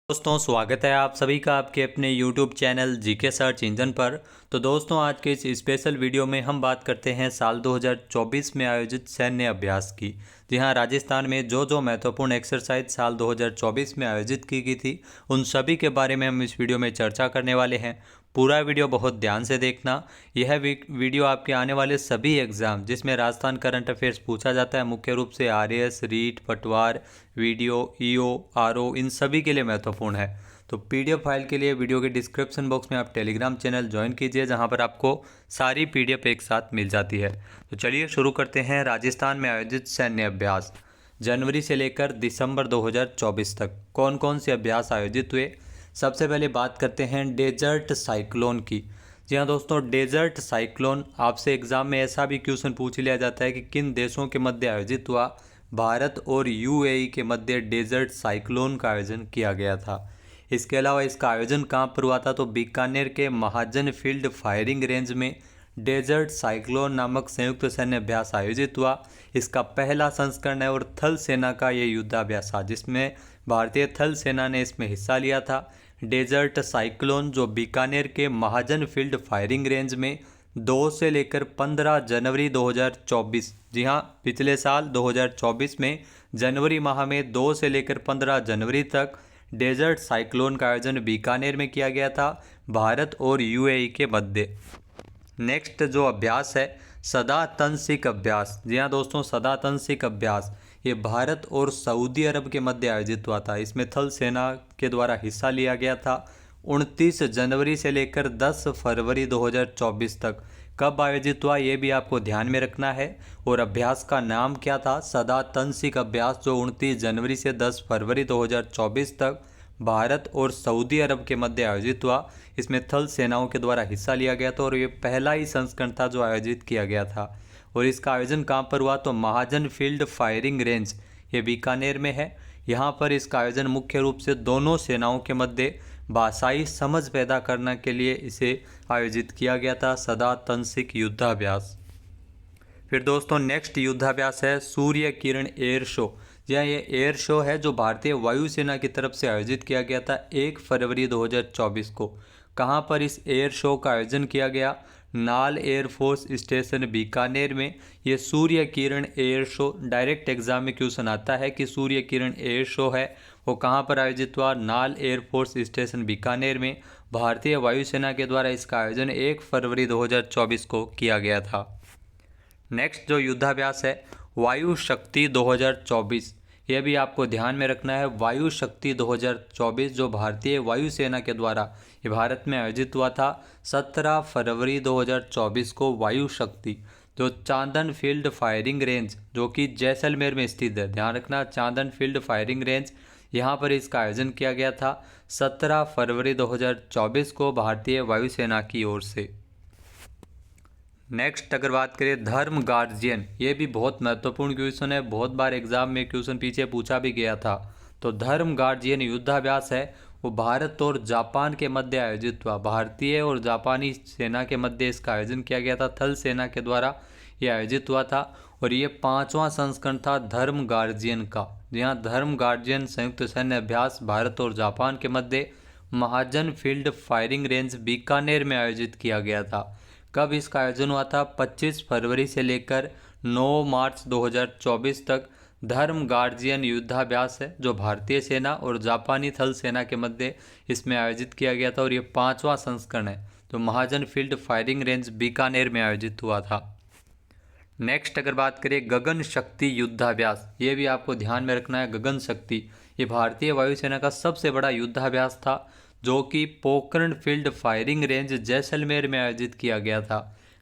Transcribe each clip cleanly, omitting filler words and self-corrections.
दोस्तों स्वागत है आप सभी का आपके अपने YouTube channel GK search engine पर। तो दोस्तों आज के इस स्पेशल वीडियो में हम बात करते हैं साल 2024 में आयोजित सैन्य अभ्यास की। जी हाँ, राजस्थान में जो महत्वपूर्ण एक्सरसाइज साल 2024 में आयोजित की गई थी उन सभी के बारे में हम इस वीडियो में चर्चा करने वाले हैं। पूरा वीडियो बहुत ध्यान से देखना। यह वीडियो आपके आने वाले सभी एग्ज़ाम जिसमें राजस्थान करंट अफेयर्स पूछा जाता है, मुख्य रूप से आरएएस, रीट, पटवार, वीडियो, ईओ, आरओ, इन सभी के लिए महत्वपूर्ण है। तो पीडीएफ फाइल के लिए वीडियो के डिस्क्रिप्शन बॉक्स में आप टेलीग्राम चैनल ज्वाइन कीजिए, जहां पर आपको सारी पीडीएफ एक साथ मिल जाती है। तो चलिए शुरू करते हैं। राजस्थान में आयोजित सैन्य अभ्यास जनवरी से लेकर दिसंबर 2024 तक कौन कौन से अभ्यास आयोजित हुए। सबसे पहले बात करते हैं डेजर्ट साइक्लोन की। जी हाँ दोस्तों, डेजर्ट साइक्लोन आपसे एग्जाम में ऐसा भी क्वेश्चन पूछ लिया जाता है कि किन देशों के मध्य आयोजित हुआ। भारत और यूएई के मध्य डेजर्ट साइक्लोन का आयोजन किया गया था। इसके अलावा इसका आयोजन कहाँ पर हुआ था, तो बीकानेर के महाजन फील्ड फायरिंग रेंज में डेजर्ट साइक्लोन नामक संयुक्त सैन्य अभ्यास आयोजित हुआ। इसका पहला संस्करण है और थल सेना का ये युद्धाभ्यास था जिसमें भारतीय थल सेना ने इसमें हिस्सा लिया था। डेजर्ट साइक्लोन जो बीकानेर के महाजन फील्ड फायरिंग रेंज में 2 से लेकर 15 जनवरी 2024, जी हाँ पिछले साल 2024 में जनवरी माह में 2 से लेकर 15 जनवरी तक डेजर्ट साइक्लोन का आयोजन बीकानेर में किया गया था, भारत और यूएई के मध्य। नेक्स्ट जो अभ्यास है सदातंसिक अभ्यास। जी हाँ दोस्तों, सदातंसिक अभ्यास ये भारत और सऊदी अरब के मध्य आयोजित हुआ था। इसमें थल सेना के द्वारा हिस्सा लिया गया था 29 जनवरी से लेकर 10 फरवरी 2024 तक। कब आयोजित हुआ ये भी आपको ध्यान में रखना है। और अभ्यास का नाम क्या था, सदातंसिक अभ्यास, जो 29 जनवरी से 10 फरवरी 2024 तक भारत और सऊदी अरब के मध्य आयोजित हुआ। इसमें थल सेनाओं के द्वारा हिस्सा लिया गया था और ये पहला ही संस्करण था जो आयोजित किया गया था। और इसका आयोजन कहाँ पर हुआ, तो महाजन फील्ड फायरिंग रेंज ये बीकानेर में है। यहाँ पर इसका आयोजन मुख्य रूप से दोनों सेनाओं के मध्य भाषाई समझ पैदा करने के लिए इसे आयोजित किया गया था, सदातंसिक युद्धाभ्यास। फिर दोस्तों नेक्स्ट युद्धाभ्यास है सूर्य किरण एयर शो। यह एयर शो है जो भारतीय वायुसेना की तरफ से आयोजित किया गया था 1 फरवरी 2024 को। कहाँ पर इस एयर शो का आयोजन किया गया, नाल एयरफोर्स स्टेशन बीकानेर में। ये Surya Kiran air show direct exam में क्वेश्चन आता है कि सूर्य किरण एयर शो है वो कहाँ पर आयोजित हुआ, नाल एयरफोर्स स्टेशन बीकानेर में। भारतीय वायुसेना के द्वारा इसका आयोजन 1 फरवरी 2024 को किया गया था। नेक्स्ट जो युद्धाभ्यास है वायु शक्ति 2024, यह भी आपको ध्यान में रखना है। वायु शक्ति 2024 जो भारतीय वायुसेना के द्वारा ये भारत में आयोजित हुआ था 17 फरवरी 2024 को। वायु शक्ति जो चांदन फील्ड फायरिंग रेंज जो कि जैसलमेर में स्थित है, ध्यान रखना, चांदन फील्ड फायरिंग रेंज, यहाँ पर इसका आयोजन किया गया था 17 फरवरी 2024 को भारतीय वायुसेना की ओर से। नेक्स्ट अगर बात करें धर्म गार्जियन, ये भी बहुत महत्वपूर्ण क्वेश्चन है, बहुत बार एग्जाम में क्वेश्चन पीछे पूछा भी गया था। तो धर्म गार्जियन युद्धाभ्यास है वो भारत और जापान के मध्य आयोजित हुआ। भारतीय और जापानी सेना के मध्य इसका आयोजन किया गया था, थल सेना के द्वारा ये आयोजित हुआ था। और ये 5वां संस्करण था धर्म गार्जियन का। यहाँ धर्म गार्जियन संयुक्त सैन्य अभ्यास भारत और जापान के मध्य महाजन फील्ड फायरिंग रेंज बीकानेर में आयोजित किया गया था। कब इसका आयोजन हुआ था, 25 फरवरी से लेकर 9 मार्च 2024 तक धर्म गार्जियन युद्धाभ्यास है जो भारतीय सेना और जापानी थल सेना के मध्य इसमें आयोजित किया गया था। और ये 5वां संस्करण है जो महाजन फील्ड फायरिंग रेंज बीकानेर में आयोजित हुआ था। नेक्स्ट अगर बात करें गगन शक्ति युद्धाभ्यास, ये भी आपको ध्यान में रखना है। गगन शक्ति ये भारतीय वायुसेना का सबसे बड़ा युद्धाभ्यास था जो कि Pokhran field firing range Jaisalmer में आयोजित किया गया था।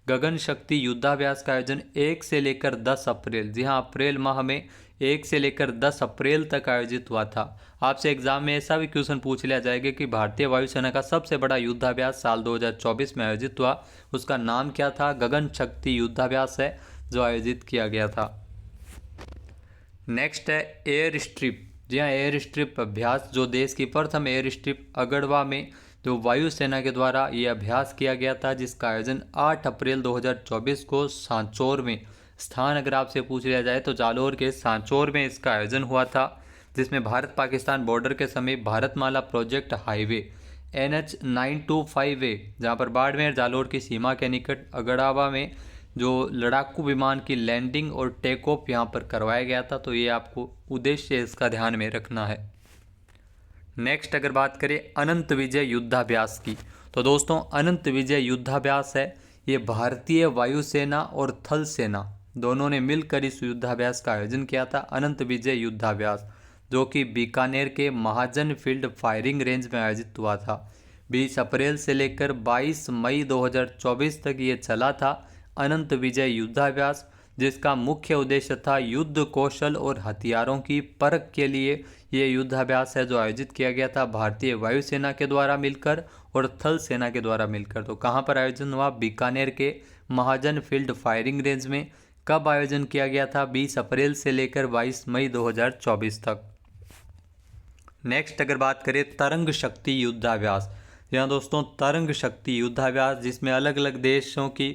गगन शक्ति युद्धाभ्यास का आयोजन 1 से लेकर 10 अप्रैल, जी हाँ अप्रैल माह में 1 से लेकर 10 अप्रैल तक आयोजित हुआ था। आपसे एग्जाम में ऐसा भी क्वेश्चन पूछ लिया जाएगा कि भारतीय वायुसेना का सबसे बड़ा युद्धाभ्यास साल 2024 में आयोजित हुआ, उसका नाम क्या था, गगन शक्ति युद्धाभ्यास है जो आयोजित किया गया था। नेक्स्ट है एयर स्ट्रिप। जी हाँ, एयर स्ट्रिप अभ्यास जो देश की प्रथम एयर स्ट्रिप अगड़वा में जो वायुसेना के द्वारा ये अभ्यास किया गया था, जिसका आयोजन 8 अप्रैल 2024 को सांचौर में, स्थान अगर आपसे पूछ लिया जाए तो जालोर के सांचौर में इसका आयोजन हुआ था। जिसमें भारत पाकिस्तान बॉर्डर के समीप Bharatmala project highway NH 925A, जहाँ पर बाड़मेर जालोर की सीमा के निकट अगड़ावा में जो लड़ाकू विमान की लैंडिंग और टेक ऑफ यहाँ पर करवाया गया था। तो ये आपको उद्देश्य इसका ध्यान में रखना है। नेक्स्ट अगर बात करें अनंत विजय युद्धाभ्यास की, तो दोस्तों अनंत विजय युद्धाभ्यास है, ये भारतीय वायुसेना और थल सेना दोनों ने मिलकर इस युद्धाभ्यास का आयोजन किया था। अनंत विजय युद्धाभ्यास जो कि बीकानेर के महाजन फील्ड फायरिंग रेंज में आयोजित हुआ था। 20 अप्रैल से लेकर 22 मई 2024 तक ये चला था अनंत विजय युद्धाभ्यास, जिसका मुख्य उद्देश्य था युद्ध कौशल और हथियारों की परख के लिए ये युद्धाभ्यास है जो आयोजित किया गया था भारतीय वायुसेना के द्वारा मिलकर और थल सेना के द्वारा मिलकर। तो कहाँ पर आयोजन हुआ? बीकानेर के महाजन फील्ड फायरिंग रेंज में। कब आयोजन किया गया था? 20 अप्रैल से लेकर 22 मई 2024 तक। नेक्स्ट अगर बात करें तरंग शक्ति युद्धाभ्यास, यहाँ दोस्तों तरंग शक्ति युद्धाभ्यास जिसमें अलग अलग देशों की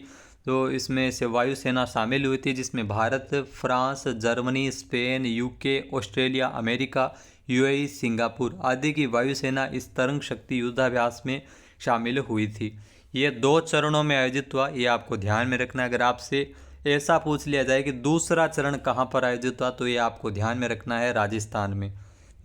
तो इसमें से वायुसेना शामिल हुई थी, जिसमें Bharat, France, Germany, Spain, UK, Australia, America, UAE, Singapore आदि की वायुसेना इस तरंग शक्ति युद्धाभ्यास में शामिल हुई थी। ये 2 चरणों में आयोजित हुआ, ये आपको ध्यान में रखना है। अगर आपसे ऐसा पूछ लिया जाए कि दूसरा चरण कहाँ पर आयोजित हुआ, तो ये आपको ध्यान में रखना है राजस्थान में।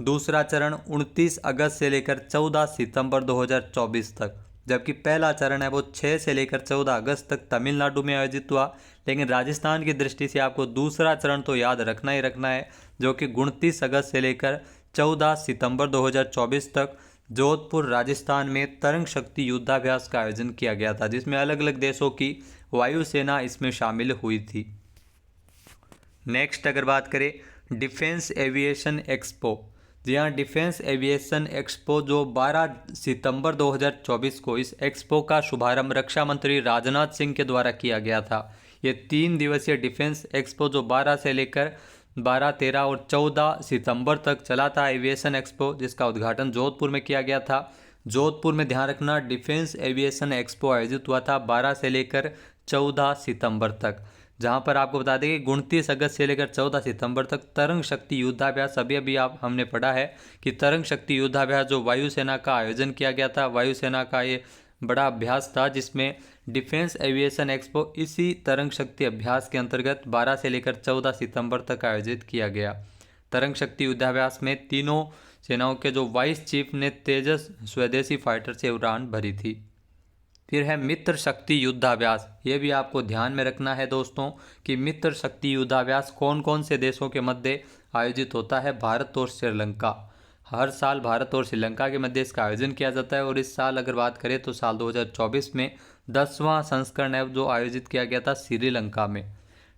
दूसरा चरण 29 अगस्त से लेकर 14 सितंबर 2024 तक, जबकि पहला चरण है वो 6 से लेकर 14 अगस्त तक तमिलनाडु में आयोजित हुआ। लेकिन राजस्थान की दृष्टि से आपको दूसरा चरण तो याद रखना ही रखना है, जो कि 29 अगस्त से लेकर 14 सितंबर 2024 तक जोधपुर राजस्थान में तरंग शक्ति युद्धाभ्यास का आयोजन किया गया था, जिसमें अलग अलग देशों की वायुसेना इसमें शामिल हुई थी। नेक्स्ट अगर बात करें डिफेंस एविएशन एक्सपो, जी हाँ, डिफेंस एविएशन एक्सपो जो 12 सितंबर 2024 को इस एक्सपो का शुभारंभ रक्षा मंत्री राजनाथ सिंह के द्वारा किया गया था। ये 3 दिवसीय डिफेंस एक्सपो जो 12 से लेकर 12, 13 और 14 सितंबर तक चला था एविएशन एक्सपो, जिसका उद्घाटन जोधपुर में किया गया था। जोधपुर में ध्यान रखना डिफेंस एविएशन एक्सपो आयोजित हुआ था 12 से लेकर 14 सितंबर तक, जहां पर आपको बता दें कि 29 अगस्त से लेकर 14 सितंबर तक तरंग शक्ति युद्धाभ्यास अभी हमने पढ़ा है कि तरंग शक्ति युद्धाभ्यास जो वायुसेना का आयोजन किया गया था, वायुसेना का ये बड़ा अभ्यास था जिसमें डिफेंस एविएशन एक्सपो इसी तरंग शक्ति अभ्यास के अंतर्गत 12 से लेकर 14 सितंबर तक आयोजित किया गया। तरंग शक्ति युद्धाभ्यास में तीनों सेनाओं के जो वाइस चीफ ने तेजस स्वदेशी फाइटर से उड़ान भरी थी। फिर है मित्र शक्ति युद्धाभ्यास, ये भी आपको ध्यान में रखना है दोस्तों कि मित्र शक्ति युद्धाभ्यास कौन कौन से देशों के मध्य आयोजित होता है? भारत और श्रीलंका। हर साल भारत और श्रीलंका के मध्य इसका आयोजन किया जाता है और इस साल अगर बात करें तो साल 2024 में 10वां संस्करण है जो आयोजित किया गया था श्रीलंका में।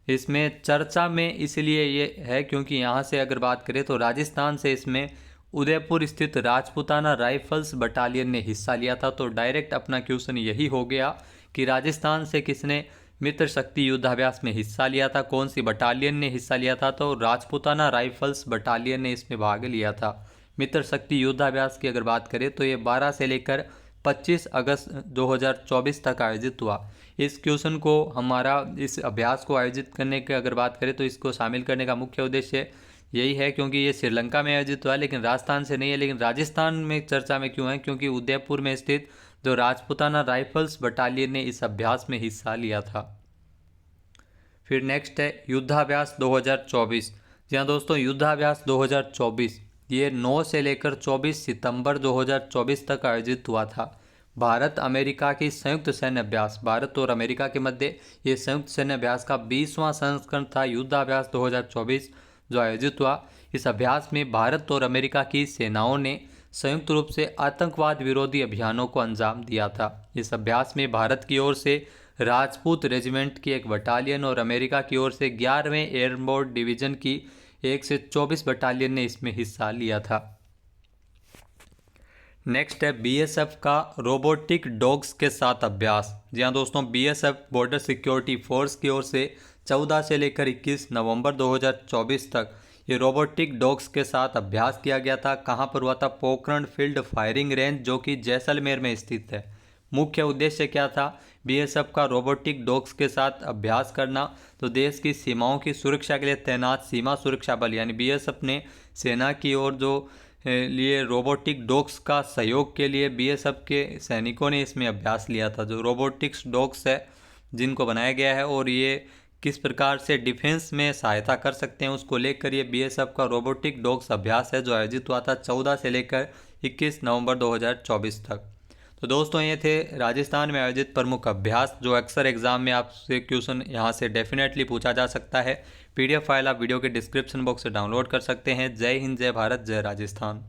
इसमें चर्चा में इसलिए ये है क्योंकि यहाँ से अगर बात करें तो राजस्थान से इसमें उदयपुर स्थित राजपूताना राइफल्स बटालियन ने हिस्सा लिया था। तो डायरेक्ट अपना क्वेश्चन यही हो गया कि राजस्थान से किसने मित्र शक्ति युद्धाभ्यास में हिस्सा लिया था, कौन सी बटालियन ने हिस्सा लिया था? तो राजपूताना राइफल्स बटालियन ने इसमें भाग लिया था। मित्र शक्ति युद्धाभ्यास की अगर बात करें तो ये 12 से लेकर 25 अगस्त 2024 तक आयोजित हुआ। इस क्वेश्चन को हमारा इस अभ्यास को आयोजित करने की अगर बात करें तो इसको शामिल करने का मुख्य उद्देश्य यही है क्योंकि ये श्रीलंका में आयोजित हुआ है लेकिन राजस्थान से नहीं है। लेकिन राजस्थान में चर्चा में क्यों है? क्योंकि उदयपुर में स्थित जो राजपूताना राइफल्स बटालियन ने इस अभ्यास में हिस्सा लिया था। फिर नेक्स्ट है युद्धाभ्यास 2024। जी हाँ दोस्तों, युद्धाभ्यास 2024 ये 9 से लेकर 24 सितंबर 2024 तक आयोजित हुआ था। भारत अमेरिका की संयुक्त सैन्य अभ्यास, भारत और अमेरिका के मध्य ये संयुक्त सैन्य अभ्यास का 20वां संस्करण था युद्धाभ्यास 2024 जो आयोजित हुआ। इस अभ्यास में भारत और अमेरिका की सेनाओं ने संयुक्त रूप से आतंकवाद विरोधी अभियानों को अंजाम दिया था। इस अभ्यास में भारत की ओर से राजपूत रेजिमेंट की एक बटालियन और अमेरिका की ओर से 11वें एयरबोर्ड डिवीजन की 1 से 24 बटालियन ने इसमें हिस्सा लिया था। नेक्स्ट है BSF का रोबोटिक डॉग्स के साथ अभ्यास। जी हाँ दोस्तों, BSF बॉर्डर सिक्योरिटी फोर्स की ओर से 14 से लेकर 21 नवंबर 2024 तक ये रोबोटिक डॉग्स के साथ अभ्यास किया गया था। कहाँ पर हुआ था? पोखरण फील्ड फायरिंग रेंज जो कि जैसलमेर में स्थित है। मुख्य उद्देश्य क्या था? बीएसएफ का रोबोटिक डॉग्स के साथ अभ्यास करना। तो देश की सीमाओं की सुरक्षा के लिए तैनात सीमा सुरक्षा बल यानी बीएसएफ ने सेना की ओर जो लिए रोबोटिक डॉग्स का सहयोग के लिए बीएसएफ के सैनिकों ने इसमें अभ्यास लिया था। जो रोबोटिक्स डॉग्स है जिनको बनाया गया है और ये किस प्रकार से डिफेंस में सहायता कर सकते हैं उसको लेकर ये बीएसएफ का रोबोटिक डॉग्स अभ्यास है जो आयोजित हुआ था 14 से लेकर 21 नवंबर 2024 तक। तो दोस्तों ये थे राजस्थान में आयोजित प्रमुख अभ्यास जो अक्सर एग्जाम में आपसे क्वेश्चन यहाँ से डेफिनेटली पूछा जा सकता है। पीडीएफ फाइल आप वीडियो के डिस्क्रिप्शन बॉक्स से डाउनलोड कर सकते हैं। जय हिंद, जय भारत, जय राजस्थान।